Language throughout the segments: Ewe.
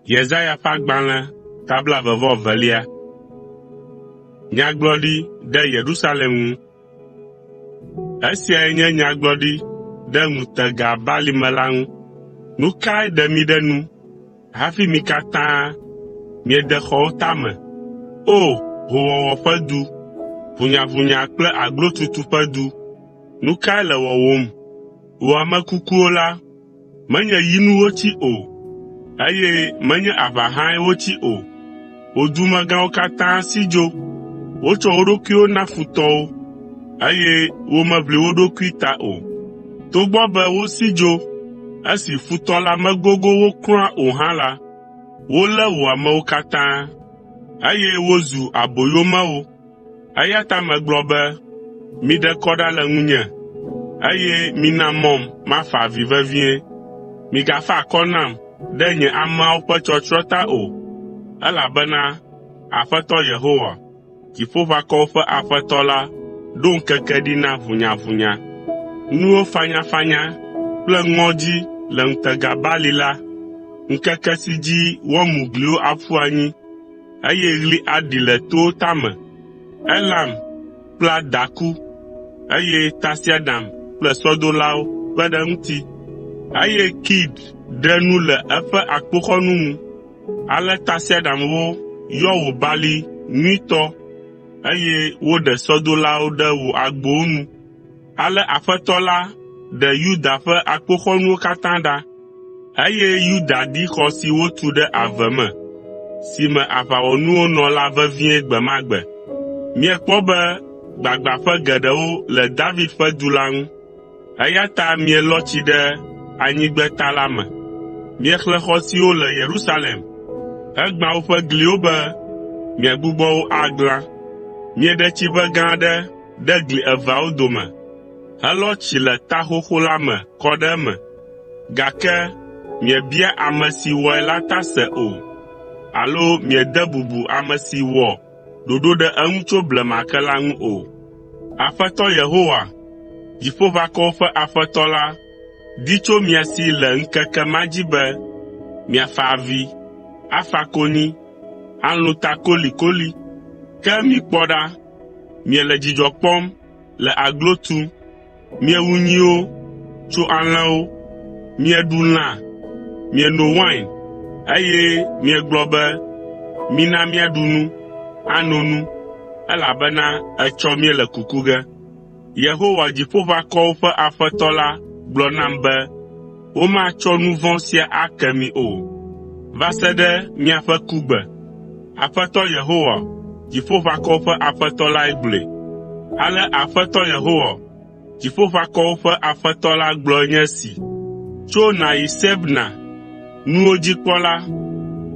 Yesaya ƒe agbalẽ tabla 22. Nyagblɔɖi ɖe Yerusalem ŋu. Esiae nye nyagblɔɖi ɖe ŋutega balime la ŋu. Nu kae ɖe mi ɖe nu hafi mi katã miede xɔwo tame? O, hoowɔwɔ ƒe du, ʋunyaʋunya kple aglotutu ƒe du, nu kae le wɔwɔm? Wò ame kukuwo la, menye yinu wotsi o, eye menye aʋa hãe wotsi o. Wò dumegãwo katã si dzo. Wotsɔ wo ɖokuiwo na futɔwo, eye womeʋli wo ɖokui ta o. Togbɔ be wosi dzo, esi futɔ la megogo wo kura o hã la, wolé wò amewo katã, eye wozu aboyomewo. Eya ta megblɔ be, miɖe kɔ ɖa le ŋunye, eye mina mɔm mafa avi vevie. Migafa akɔ nam ɖe nye ameawo ƒe tsɔtsrɔ̃ ta o, elabena Aƒetɔ Yehowa, Dziƒoʋakɔwo ƒe Aƒetɔ la, ɖo ŋkeke ɖi na ʋunyaʋunya, nuwo fanyafanya kple ŋɔdzi le ŋutega bali la, ŋkeke si dzi woamu gliwo aƒu anyi, eye ɣli aɖi le towo tame. Elam kpla daku, eye tasiaɖam kple sɔdolawo kpe ɖe eŋuti, eye Kir ɖe nu le eƒe akpoxɔnu ŋu. Ale tasiaɖamwo yɔ wò bali nyuitɔ, eye woɖe sɔdolawo ɖe wò agbowo nu. Ale Aƒetɔ la ɖe Yuda ƒe akpoxɔnuwo katã ɖa, eye Yuda ɖi xɔ si wotu ɖe ave me, si me aʋawɔnuwo nɔ la vevie gbe ma gbe. Miekpɔ be gbagbãƒe geɖewo le David ƒe du la ŋu, eya ta mielɔ tsi ɖe anyigbeta la me. Miexlẽ xɔ siwo le Yerusalem, hegbã woƒe gliwo be miagbugbɔ wo aglã. Mieɖe tsiʋe gã aɖe ɖe gli eveawo dome, helɔ tsi le ta xoxo la me kɔ ɖe eme, gake miebia ame si wɔe la ta se o, alo miede bubu ame si wɔ ɖoɖo ɖe eŋu tso blema ke la ŋu o. Aƒetɔ Yehowa, Dziƒoʋakɔwo ƒe Aƒetɔ la, di tso mia si le ŋkeke ma dzi be miafa avi, afa konyi, alũ ta kolikoli. Ke mikpɔ ɖa, miele dzidzɔ kpɔm le aglo tum, miewu nyiwo, tso alẽwo, mieɖu lã, mieno wain, eye miegblɔ be, mina miaɖu nu, ano nu, elabena etsɔ miele kuku ge. Yehowa Dziƒoʋakɔwo ƒe Aƒetɔ la gblɔ nam be, womatsɔ nu vɔ̃ sia ake mi o, va se ɖe miaƒe kugbe. Aƒetɔ Yehowa, Dziƒoʋakɔwo ƒe Aƒetɔ lae gblɔe. Ale Aƒetɔ Yehowa, Dziƒoʋakɔwo ƒe Aƒetɔ la gblɔe nye si. Tso nàyi Sebna, nuwo dzikpɔla,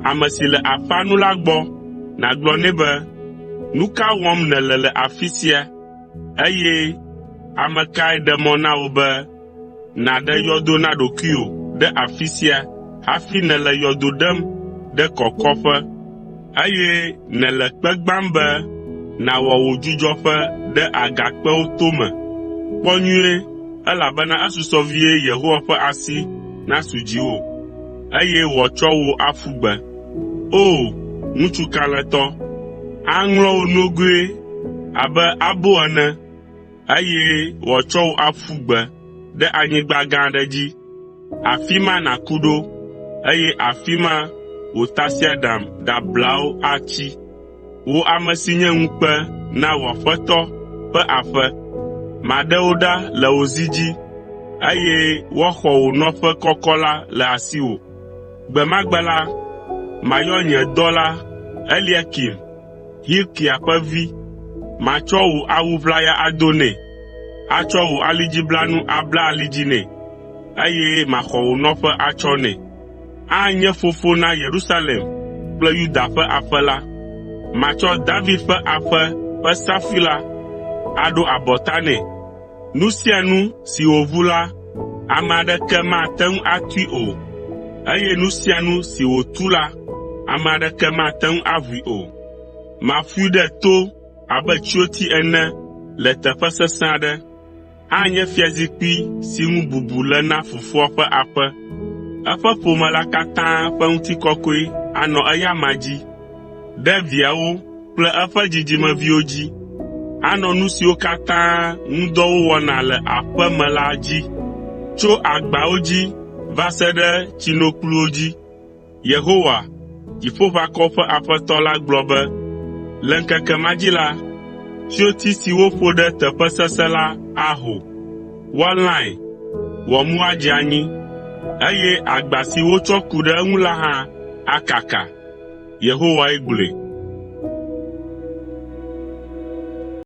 ame si le aƒea nu la gbɔ, nàgblɔ nɛ be, nu ka wɔm nèle le afi sia, eye ame kae ɖe mɔ na wò be nàɖe yɔdo na ɖokuiwò ɖe afi sia hafi nèle yɔdo ɖem ɖe kɔkɔƒe, eye nèle kpe gbãm be nàwɔ wò dzudzɔƒe ɖe agakpewo tome. Kpɔ nyuie, elabena esusɔ vie Yehowa ƒe asi nasu dziwò, eye wòatsɔ wò aƒu gbe. O, ŋutsu kalẽtɔ, aŋlɔ wò nogoe abe abo ene, eye wòatsɔ wò aƒu gbe ɖe anyigba gã aɖe dzi. Afi ma nàku ɖo, eye afi ma wò tasiaɖam ɖablawo atsi. Wò ame si nye ŋukpe na wò aƒetɔ ƒe aƒe, maɖe wo ɖa le wò zi dzi, eye woaxɔ wò nɔƒe kɔkɔ la le asiwò. Gbe ma gbe la, mayɔ nye dɔla Eliakim, Hilkia ƒe vi, matsɔ wò awu ʋlaya ado nɛ, atsɔ wò alidziblanu abla ali dzi nɛ, eye maxɔ wò nɔƒe atsɔ nɛ. Anye fofo na Yerusalem kple Yuda ƒe aƒe la. Matsɔ David ƒe aƒe ƒe safui la aɖo abɔta nɛ. Nu sia nu si wòvu la, ame aɖeke mate ŋu atui o, eye nu sia nu si wòtu la, ame aɖeke mate ŋu avui o. Maƒoe ɖe to abe tsyoti ene le teƒe sesẽ aɖe. Anye fiazikpui si ŋu bubu le na fofoa ƒe aƒe. eƒe ƒome la katã ƒe ŋutikɔkɔe anɔ eya ma dzi, ɖe viawo kple eƒe dzidzimeviwo dzi, anɔ nu siwo katã ŋudɔ wɔna le aƒe me la dzi, tso agbawo dzi va se ɖe tsinokpluwo dzi. Yehowa, Dziƒoʋakɔwo ƒe Aƒetɔ la gblɔ be, le ŋkeke ma dzi la, tsyoti si woƒo ɖe teƒe sesẽ la aho, woalãe, wòamu adze anyi, eye agba si wotsɔ ku ɖe eŋu la hã akaka. Yehowae gblɔe.